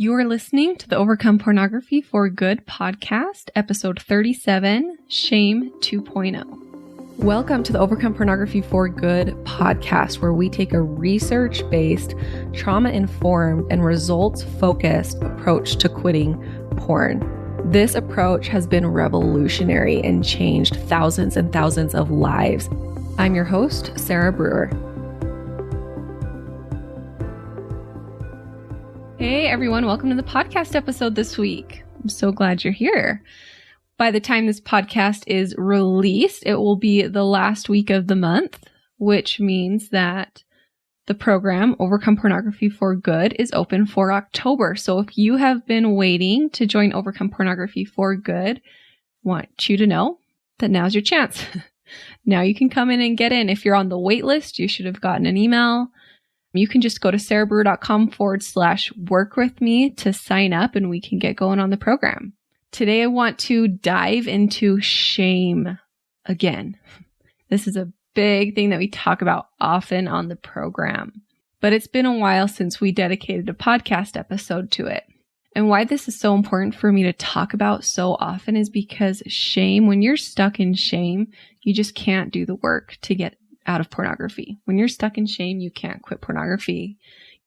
You are listening to the Overcome Pornography for Good podcast, episode 37, Shame 2.0. Welcome to the Overcome Pornography for Good podcast, where we take a research-based, trauma-informed, and results-focused approach to quitting porn. This approach has been revolutionary and changed thousands and thousands of lives. I'm your host, Sarah Brewer. Hey everyone, welcome to the podcast episode this week. I'm so glad you're here. By the time this podcast is released, it will be the last week of the month, which means that the program Overcome Pornography for Good is open for October. So if you have been waiting to join Overcome Pornography for Good, I want you to know that now's your chance. Now you can come in and get in. If you're on the wait list, you should have gotten an email. You can just go to sarahbrewer.com/work with me to sign up and we can get going on the program. Today, I want to dive into shame again. This is a big thing that we talk about often on the program, but it's been a while since we dedicated a podcast episode to it. And why this is so important for me to talk about so often is because shame, when you're stuck in shame, you just can't do the work to get out of pornography. When you're stuck in shame, you can't quit pornography.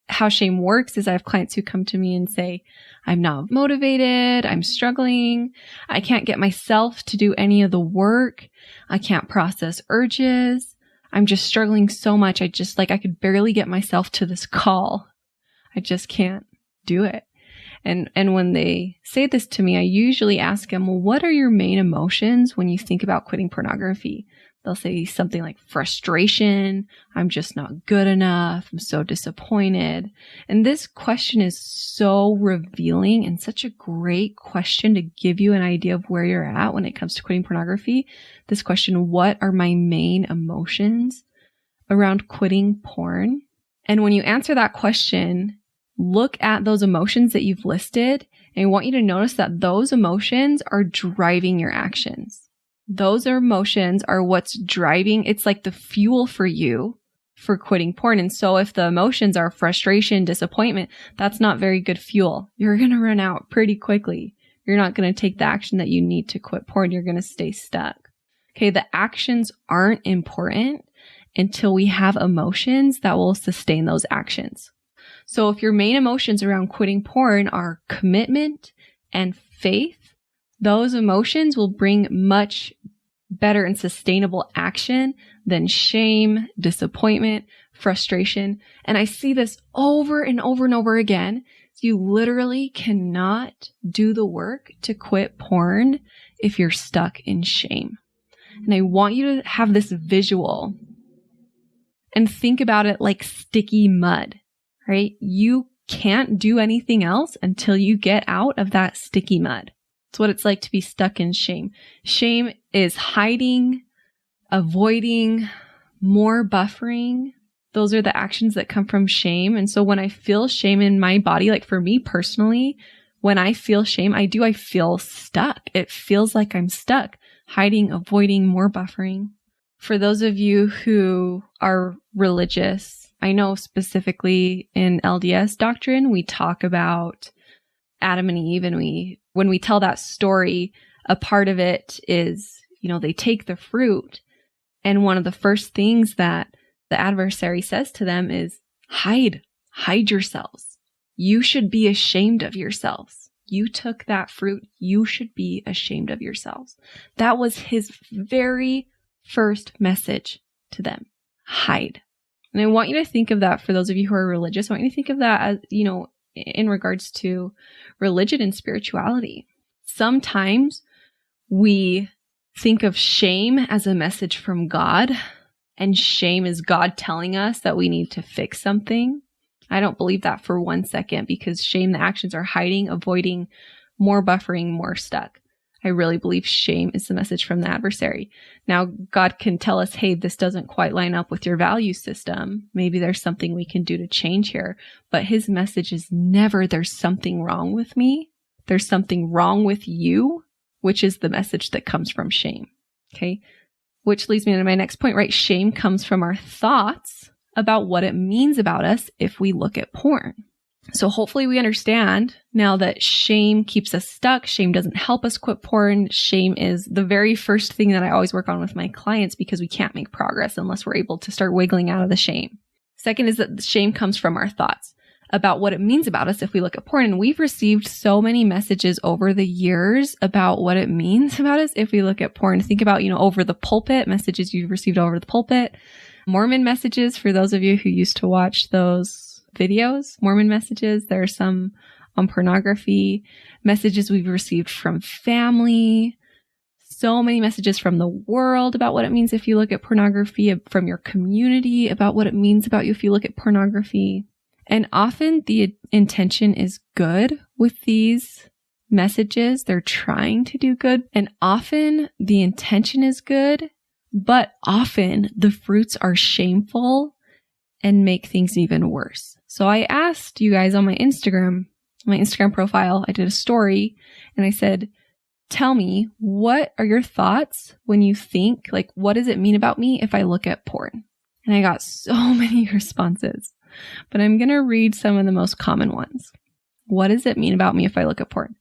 How shame works is I have clients who come to me and say, I'm not motivated, I'm struggling, I can't get myself to do any of the work, I can't process urges, I'm just struggling so much, I could barely get myself to this call. I just can't do it. And when they say this to me, I usually ask them, well, what are your main emotions when you think about quitting pornography? They'll say something like frustration, I'm just not good enough, I'm so disappointed. And this question is so revealing and such a great question to give you an idea of where you're at when it comes to quitting pornography. This question, what are my main emotions around quitting porn? And when you answer that question, look at those emotions that you've listed, and I want you to notice that those emotions are driving your actions. Those emotions are what's driving. It's like the fuel for you for quitting porn. And so if the emotions are frustration, disappointment, that's not very good fuel. You're going to run out pretty quickly. You're not going to take the action that you need to quit porn. You're going to stay stuck. Okay. The actions aren't important until we have emotions that will sustain those actions. So if your main emotions around quitting porn are commitment and faith, those emotions will bring much better and sustainable action than shame, disappointment, frustration. And I see this over and over and over again. You literally cannot do the work to quit porn if you're stuck in shame. And I want you to have this visual and think about it like sticky mud, right? You can't do anything else until you get out of that sticky mud. It's what it's like to be stuck in shame. Shame is hiding, avoiding, more buffering. Those are the actions that come from shame. And so when I feel shame in my body, like for me personally, when I feel shame, I feel stuck. It feels like I'm stuck, hiding, avoiding, more buffering. For those of you who are religious, I know specifically in LDS doctrine, we talk about Adam and Eve, and when we tell that story, a part of it is, they take the fruit, and one of the first things that the adversary says to them is, hide yourselves. You should be ashamed of yourselves. You took that fruit. You should be ashamed of yourselves. That was his very first message to them. Hide. And I want you to think of that for those of you who are religious. I want you to think of that as, in regards to religion and spirituality. Sometimes we think of shame as a message from God, and shame is God telling us that we need to fix something. I don't believe that for 1 second, because shame, the actions are hiding, avoiding, more buffering, more stuck. I really believe shame is the message from the adversary. Now, God can tell us, hey, this doesn't quite line up with your value system. Maybe there's something we can do to change here. But his message is never, there's something wrong with me. There's something wrong with you, which is the message that comes from shame. Okay. Which leads me to my next point, right? Shame comes from our thoughts about what it means about us if we look at porn. So hopefully we understand now that shame keeps us stuck. Shame doesn't help us quit porn. Shame is the very first thing that I always work on with my clients because we can't make progress unless we're able to start wiggling out of the shame. Second is that the shame comes from our thoughts about what it means about us if we look at porn. And we've received so many messages over the years about what it means about us if we look at porn. Think about, over the pulpit, messages you've received over the pulpit, Mormon messages for those of you who used to watch those videos, Mormon messages. There are some on pornography, messages we've received from family, so many messages from the world about what it means if you look at pornography, from your community about what it means about you if you look at pornography. And often the intention is good with these messages. They're trying to do good. And often the intention is good, but often the fruits are shameful and make things even worse. So I asked you guys on my Instagram profile, I did a story and I said, tell me, what are your thoughts when you think, what does it mean about me if I look at porn? And I got so many responses, but I'm going to read some of the most common ones. What does it mean about me if I look at porn?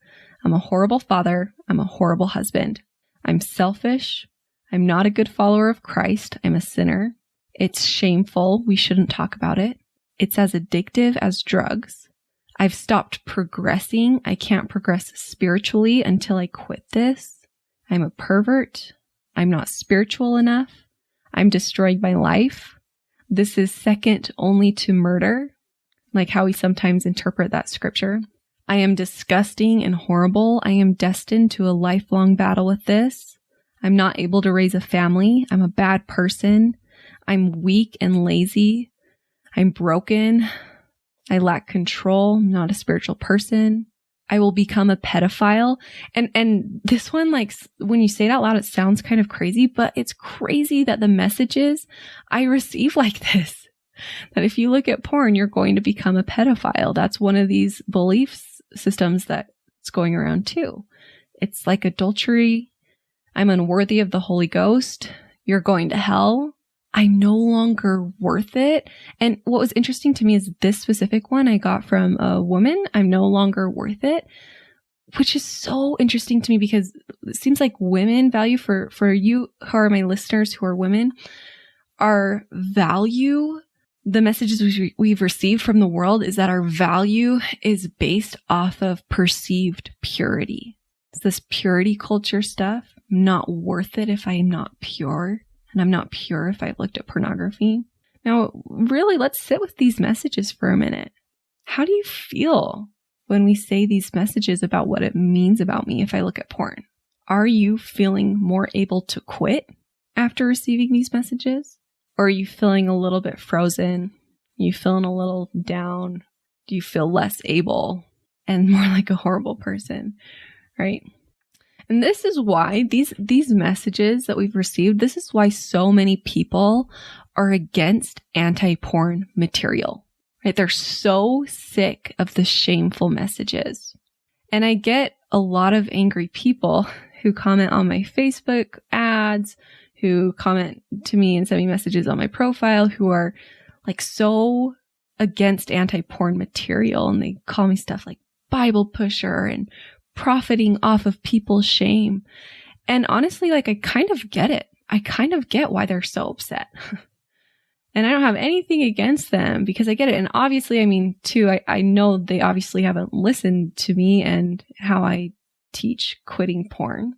I'm a horrible father. I'm a horrible husband. I'm selfish. I'm not a good follower of Christ. I'm a sinner. It's shameful. We shouldn't talk about it. It's as addictive as drugs. I've stopped progressing. I can't progress spiritually until I quit this. I'm a pervert. I'm not spiritual enough. I'm destroying my life. This is second only to murder, like how we sometimes interpret that scripture. I am disgusting and horrible. I am destined to a lifelong battle with this. I'm not able to raise a family. I'm a bad person. I'm weak and lazy. I'm broken. I lack control. I'm not a spiritual person. I will become a pedophile. And this one, when you say it out loud, it sounds kind of crazy, but it's crazy that the messages I receive like this, that if you look at porn, you're going to become a pedophile. That's one of these belief systems that's going around too. It's like adultery. I'm unworthy of the Holy Ghost. You're going to hell. I'm no longer worth it. And what was interesting to me is this specific one I got from a woman. I'm no longer worth it, which is so interesting to me because it seems like women value for you who are my listeners who are women, our value, the messages we've received from the world is that our value is based off of perceived purity. It's this purity culture stuff. I'm not worth it if I'm not pure. And I'm not pure if I've looked at pornography. Now, really, let's sit with these messages for a minute. How do you feel when we say these messages about what it means about me if I look at porn? Are you feeling more able to quit after receiving these messages? Or are you feeling a little bit frozen? Are you feeling a little down? Do you feel less able and more like a horrible person, right? And this is why these messages that we've received, this is why so many people are against anti-porn material, right? They're so sick of the shameful messages. And I get a lot of angry people who comment on my Facebook ads, who comment to me and send me messages on my profile, who are so against anti-porn material. And they call me stuff like Bible pusher and profiting off of people's shame. And honestly, I kind of get it. I kind of get why they're so upset. And I don't have anything against them because I get it. And obviously, I know they obviously haven't listened to me and how I teach quitting porn,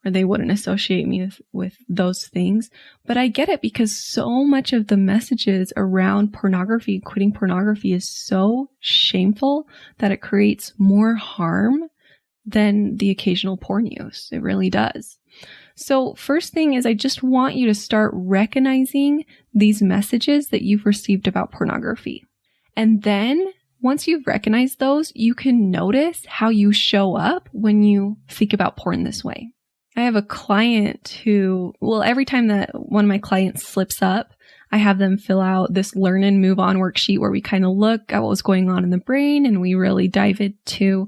or they wouldn't associate me with those things. But I get it because so much of the messages around pornography, quitting pornography, is so shameful that it creates more harm than the occasional porn use. It really does. So first thing is I just want you to start recognizing these messages that you've received about pornography. And then once you've recognized those, you can notice how you show up when you think about porn this way. I have a client who, every time that one of my clients slips up, I have them fill out this learn and move on worksheet where we kind of look at what was going on in the brain and we really dive into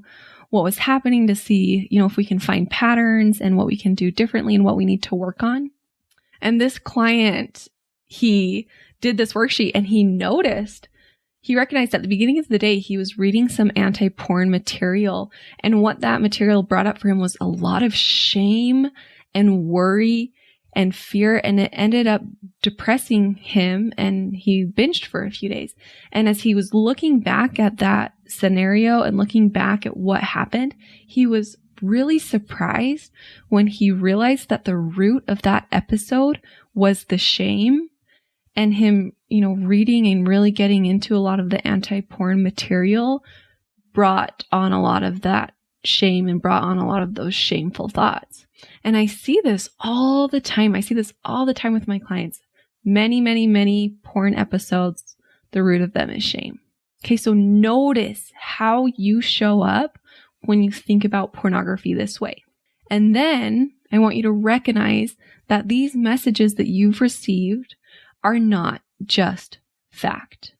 what was happening to see, if we can find patterns and what we can do differently and what we need to work on. And this client, he did this worksheet and he noticed He recognized at the beginning of the day, he was reading some anti-porn material. And what that material brought up for him was a lot of shame and worry and fear. And it ended up depressing him, and he binged for a few days. And as he was looking back at that scenario and looking back at what happened, he was really surprised when he realized that the root of that episode was the shame, and him, reading and really getting into a lot of the anti-porn material brought on a lot of that shame and brought on a lot of those shameful thoughts. And I see this all the time. I see this all the time with my clients. Many, many, many porn episodes, the root of them is shame. Okay, so notice how you show up when you think about pornography this way. And then I want you to recognize that these messages that you've received are not just fact.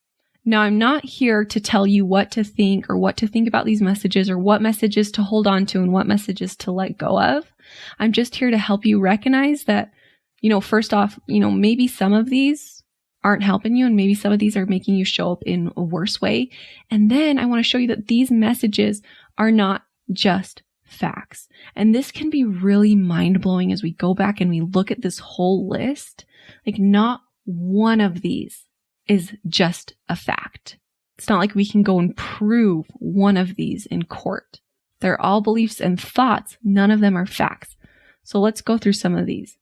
Now, I'm not here to tell you what to think or what to think about these messages or what messages to hold on to and what messages to let go of. I'm just here to help you recognize that, first off, maybe some of these aren't helping you and maybe some of these are making you show up in a worse way. And then I want to show you that these messages are not just facts. And this can be really mind-blowing as we go back and we look at this whole list. Like, not one of these is just a fact. It's not like we can go and prove one of these in court. They're all beliefs and thoughts. None of them are facts. So let's go through some of these.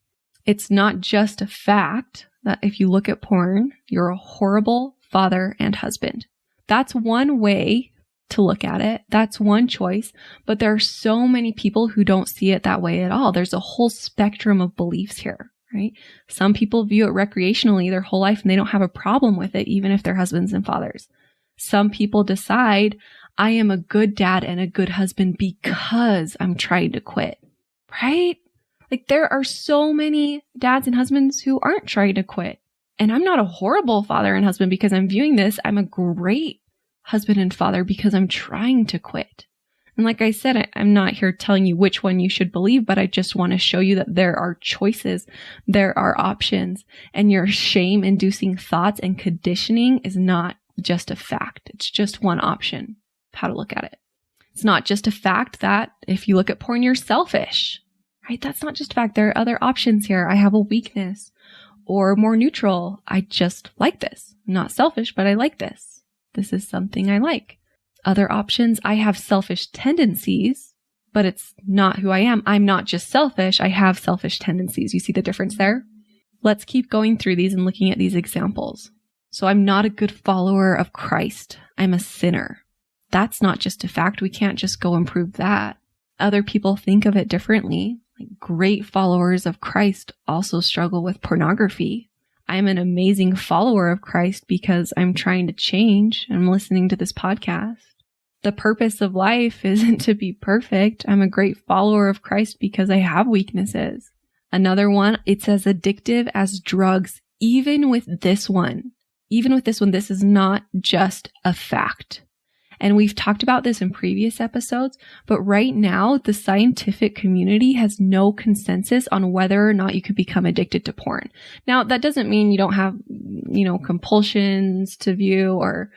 It's not just a fact that if you look at porn, you're a horrible father and husband. That's one way to look at it. That's one choice. But there are so many people who don't see it that way at all. There's a whole spectrum of beliefs here, right? Some people view it recreationally their whole life and they don't have a problem with it, even if they're husbands and fathers. Some people decide, I am a good dad and a good husband because I'm trying to quit, right? Like, there are so many dads and husbands who aren't trying to quit. And I'm not a horrible father and husband because I'm viewing this. I'm a great husband and father because I'm trying to quit. And like I said, I'm not here telling you which one you should believe, but I just want to show you that there are choices, there are options, and your shame-inducing thoughts and conditioning is not just a fact. It's just one option of how to look at it. It's not just a fact that if you look at porn, you're selfish, right? That's not just a fact. There are other options here. I have a weakness, or more neutral. I just like this. I'm not selfish, but I like this. This is something I like. Other options, I have selfish tendencies, but it's not who I am. I'm not just selfish. I have selfish tendencies. You see the difference there? Let's keep going through these and looking at these examples. So I'm not a good follower of Christ. I'm a sinner. That's not just a fact. We can't just go and prove that. Other people think of it differently. Like, great followers of Christ also struggle with pornography. I'm an amazing follower of Christ because I'm trying to change. I'm listening to this podcast. The purpose of life isn't to be perfect. I'm a great follower of Christ because I have weaknesses. Another one, it's as addictive as drugs. Even with this one, this is not just a fact. And we've talked about this in previous episodes, but right now the scientific community has no consensus on whether or not you could become addicted to porn. Now, that doesn't mean you don't have, compulsions to view or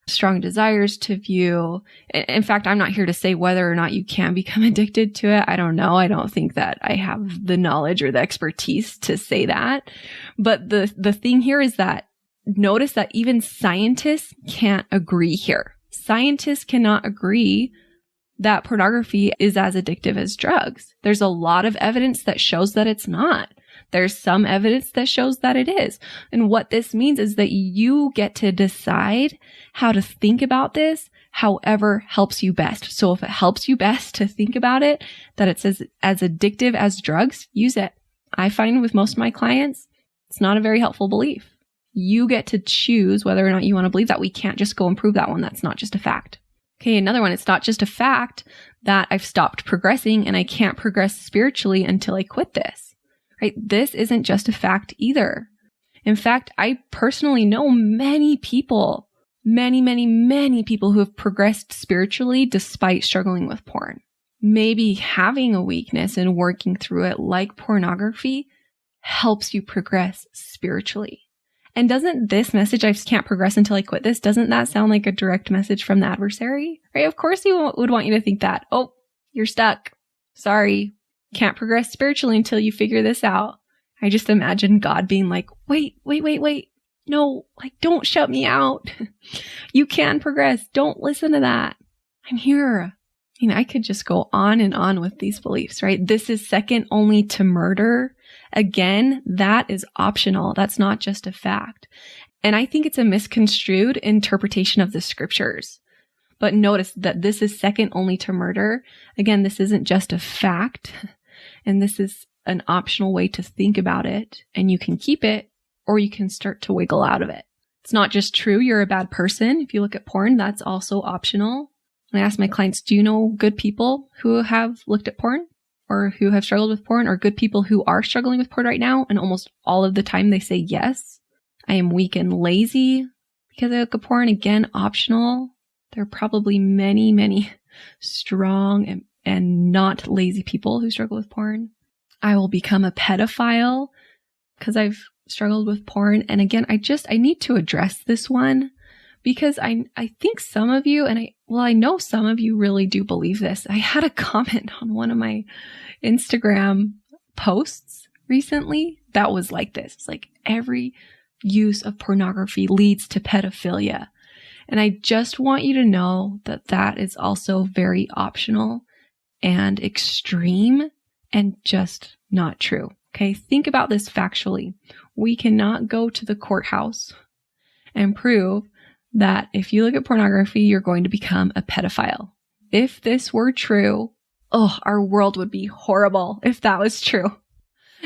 strong desires to view. In fact, I'm not here to say whether or not you can become addicted to it. I don't know. I don't think that I have the knowledge or the expertise to say that. But the thing here is that notice that even scientists can't agree here. Scientists cannot agree that pornography is as addictive as drugs. There's a lot of evidence that shows that it's not. There's some evidence that shows that it is. And what this means is that you get to decide how to think about this, however helps you best. So if it helps you best to think about it, that it's as addictive as drugs, use it. I find with most of my clients, it's not a very helpful belief. You get to choose whether or not you want to believe that. We can't just go and prove that one. That's not just a fact. Okay, another one. It's not just a fact that I've stopped progressing and I can't progress spiritually until I quit this, right? This isn't just a fact either. In fact, I personally know many people, many people who have progressed spiritually despite struggling with porn. Maybe having a weakness and working through it, like pornography, helps you progress spiritually. And doesn't this message, I can't progress until I quit this, doesn't that sound like a direct message from the adversary? Right? Of course he would want you to think that. Oh, you're stuck. Sorry. Can't progress spiritually until you figure this out. I just imagine God being like, wait. No, like, don't shut me out. You can progress. Don't listen to that. I'm here. I mean, I could just go on and on with these beliefs, right? This is second only to murder. Again, that is optional. That's not just a fact. And I think it's a misconstrued interpretation of the scriptures. But notice that this is second only to murder. Again, this isn't just a fact. And this is an optional way to think about it. And you can keep it, or you can start to wiggle out of it. It's not just true you're a bad person. If you look at porn, that's also optional. And I ask my clients, do you know good people who have looked at porn or who have struggled with porn, or good people who are struggling with porn right now? And almost all of the time they say yes. I am weak and lazy because I look at porn. Again, optional. There are probably many, many strong and not lazy people who struggle with porn. I will become a pedophile because I've struggled with porn. And again, I need to address this one because I think some of you, I know some of you really do believe this. I had a comment on one of my Instagram posts recently that was like this. It's like, every use of pornography leads to pedophilia. And I just want you to know that that is also very optional and extreme and just not true. Okay, think about this factually. We cannot go to the courthouse and prove that if you look at pornography, you're going to become a pedophile. If this were true, our world would be horrible if that was true.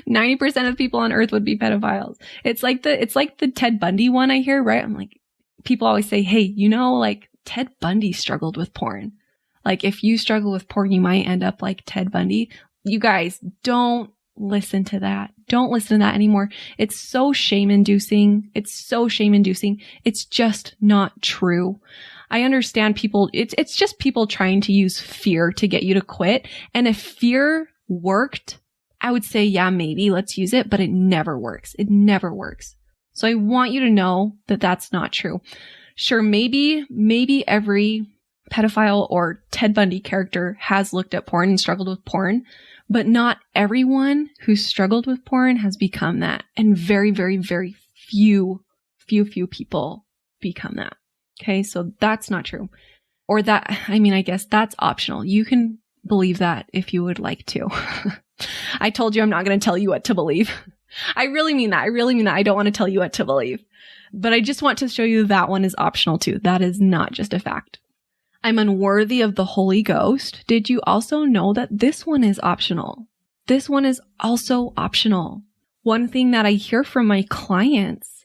90% of people on earth would be pedophiles. It's like the Ted Bundy one I hear, right? I'm like, people always say, hey, like Ted Bundy struggled with porn. Like if you struggle with porn, you might end up like Ted Bundy. You guys, don't listen to that. Don't listen to that anymore. It's so shame-inducing. It's just not true. I understand people, it's just people trying to use fear to get you to quit. And if fear worked, I would say, yeah, maybe let's use it, but it never works. It never works. So I want you to know that that's not true. Sure, maybe every pedophile or Ted Bundy character has looked at porn and struggled with porn, but not everyone who struggled with porn has become that. And very, very, very few people become that. Okay, so that's not true. Or I guess that's optional. You can believe that if you would like to. I told you I'm not going to tell you what to believe. I really mean that. I don't want to tell you what to believe. But I just want to show you that one is optional too. That is not just a fact. I'm unworthy of the Holy Ghost. Did you also know that this one is optional? This one is also optional. One thing that I hear from my clients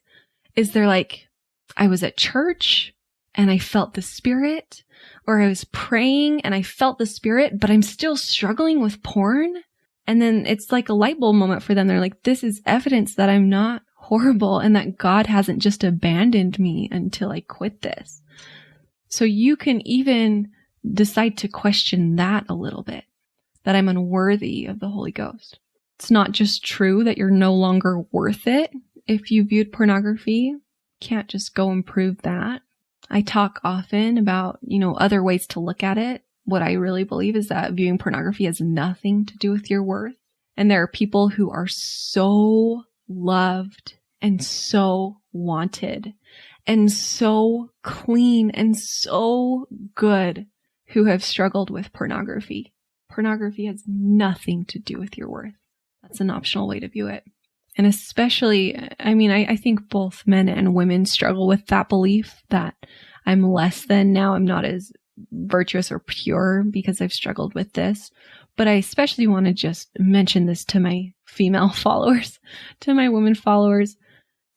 is they're like, I was at church and I felt the Spirit, or I was praying and I felt the Spirit, but I'm still struggling with porn. And then it's like a light bulb moment for them. They're like, this is evidence that I'm not horrible and that God hasn't just abandoned me until I quit this. So you can even decide to question that a little bit, that I'm unworthy of the Holy Ghost. It's not just true that you're no longer worth it if you viewed pornography. Can't just go and prove that. I talk often about, other ways to look at it. What I really believe is that viewing pornography has nothing to do with your worth. And there are people who are so loved and so wanted and so clean and so good who have struggled with pornography. Pornography has nothing to do with your worth. That's an optional way to view it. And especially, I think both men and women struggle with that belief that I'm less than now. I'm not as virtuous or pure because I've struggled with this. But I especially want to just mention this to my female followers, to my women followers.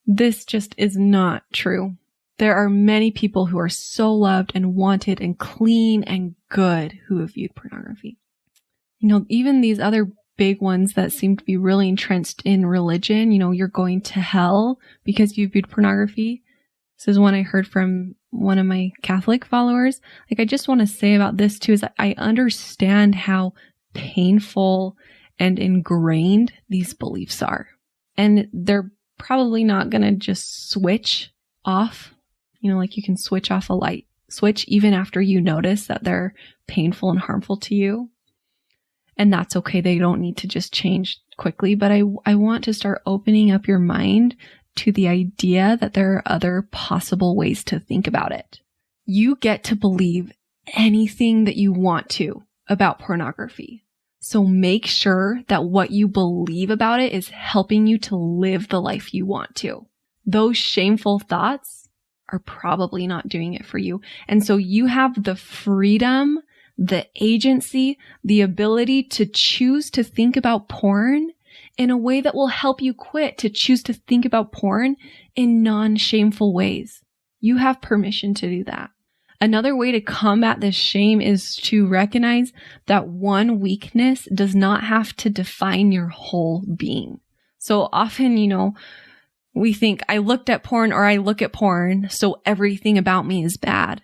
This just is not true. There are many people who are so loved and wanted and clean and good who have viewed pornography. Even these other big ones that seem to be really entrenched in religion, you're going to hell because you viewed pornography. This is one I heard from one of my Catholic followers. I just want to say about this too, is that I understand how painful and ingrained these beliefs are. And they're probably not going to just switch off, like you can switch off a light switch even after you notice that they're painful and harmful to you. And that's okay. They don't need to just change quickly. But I want to start opening up your mind to the idea that there are other possible ways to think about it. You get to believe anything that you want to about pornography. So make sure that what you believe about it is helping you to live the life you want to. Those shameful thoughts are probably not doing it for you. And so you have the freedom, the agency, the ability to choose to think about porn in a way that will help you quit, to choose to think about porn in non-shameful ways. You have permission to do that. Another way to combat this shame is to recognize that one weakness does not have to define your whole being. So often, we think I looked at porn or I look at porn, so everything about me is bad.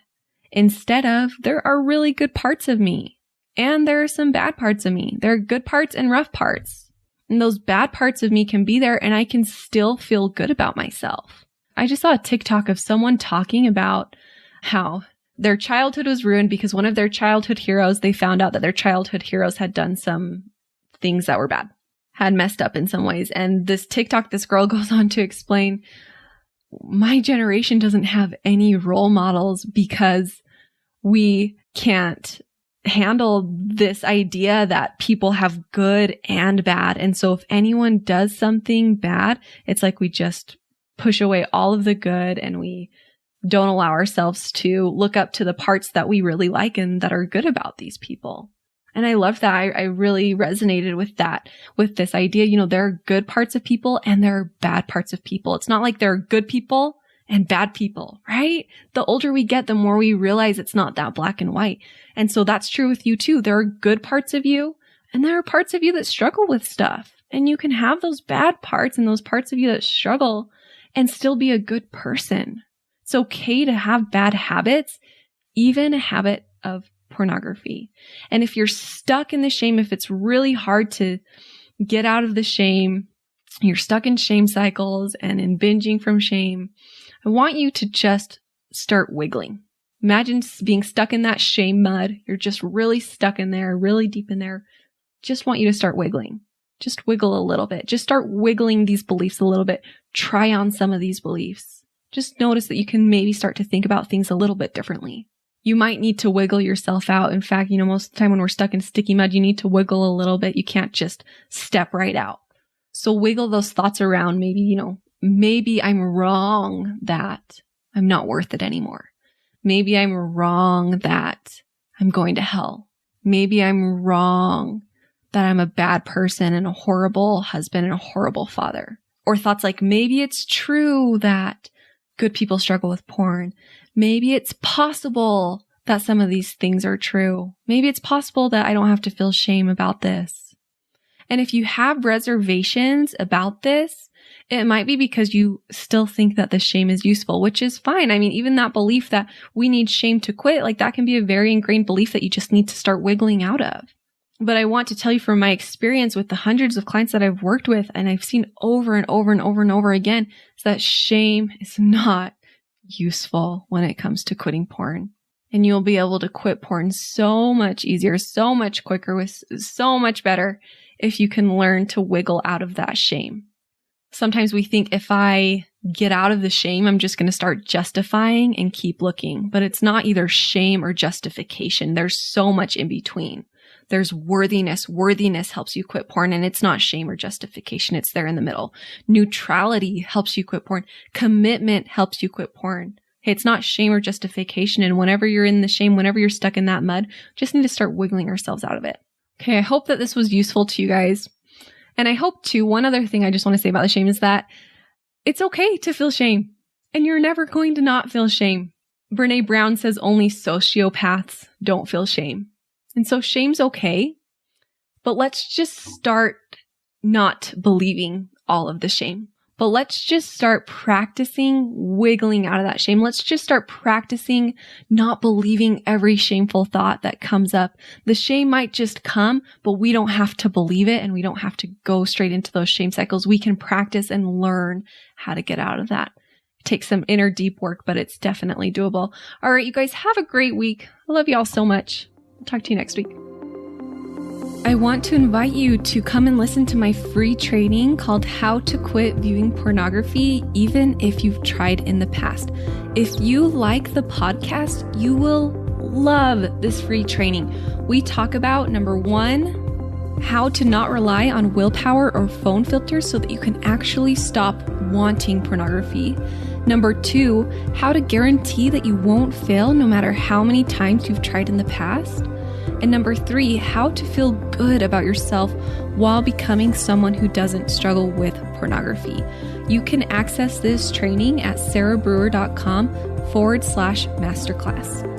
Instead of, there are really good parts of me and there are some bad parts of me. There are good parts and rough parts. And those bad parts of me can be there and I can still feel good about myself. I just saw a TikTok of someone talking about how their childhood was ruined because one of their childhood heroes, they found out that their childhood heroes had done some things that were bad, had messed up in some ways. And this TikTok, this girl goes on to explain, my generation doesn't have any role models because we can't handle this idea that people have good and bad. And so if anyone does something bad, it's like we just push away all of the good and we don't allow ourselves to look up to the parts that we really like and that are good about these people. And I love that. I really resonated with that, with this idea, there are good parts of people and there are bad parts of people. It's not like there are good people and bad people, right? The older we get, the more we realize it's not that black and white. And so that's true with you too. There are good parts of you and there are parts of you that struggle with stuff. And you can have those bad parts and those parts of you that struggle and still be a good person. It's okay to have bad habits, even a habit of pornography. And if you're stuck in the shame, if it's really hard to get out of the shame, you're stuck in shame cycles and in binging from shame, I want you to just start wiggling. Imagine being stuck in that shame mud. You're just really stuck in there, really deep in there. Just want you to start wiggling. Just wiggle a little bit. Just start wiggling these beliefs a little bit. Try on some of these beliefs. Just notice that you can maybe start to think about things a little bit differently. You might need to wiggle yourself out. In fact, most of the time when we're stuck in sticky mud, you need to wiggle a little bit. You can't just step right out. So wiggle those thoughts around. Maybe, maybe I'm wrong that I'm not worth it anymore. Maybe I'm wrong that I'm going to hell. Maybe I'm wrong that I'm a bad person and a horrible husband and a horrible father. Or thoughts like, maybe it's true that good people struggle with porn. Maybe it's possible that some of these things are true. Maybe it's possible that I don't have to feel shame about this. And if you have reservations about this, it might be because you still think that the shame is useful, which is fine. I mean, even that belief that we need shame to quit, that can be a very ingrained belief that you just need to start wiggling out of. But I want to tell you from my experience with the hundreds of clients that I've worked with, and I've seen over and over and over and over again, is that shame is not useful when it comes to quitting porn. And you'll be able to quit porn so much easier, so much quicker, with so much better if you can learn to wiggle out of that shame. Sometimes we think if I get out of the shame, I'm just going to start justifying and keep looking. But it's not either shame or justification. There's so much in between. There's worthiness. Worthiness helps you quit porn, and it's not shame or justification. It's there in the middle. Neutrality helps you quit porn. Commitment helps you quit porn. Hey, it's not shame or justification. And whenever you're in the shame, whenever you're stuck in that mud, just need to start wiggling ourselves out of it. Okay, I hope that this was useful to you guys. And I hope too, one other thing I just want to say about the shame is that it's okay to feel shame. And you're never going to not feel shame. Brene Brown says only sociopaths don't feel shame. And so shame's okay, but let's just start not believing all of the shame. But But let's just start practicing wiggling out of that shame. Let's just start practicing not believing every shameful thought that comes up. The shame might just come, but we don't have to believe it and we don't have to go straight into those shame cycles. We can practice and learn how to get out of that. It takes some inner deep work, but it's definitely doable. All right, you guys have a great week. I love you all so much. I'll talk to you next week. I want to invite you to come and listen to my free training called How to Quit Viewing Pornography, even if you've tried in the past. If you like the podcast, you will love this free training. We talk about, number one, how to not rely on willpower or phone filters so that you can actually stop wanting pornography. Number two, how to guarantee that you won't fail no matter how many times you've tried in the past. And number three, how to feel good about yourself while becoming someone who doesn't struggle with pornography. You can access this training at sarahbrewer.com/masterclass.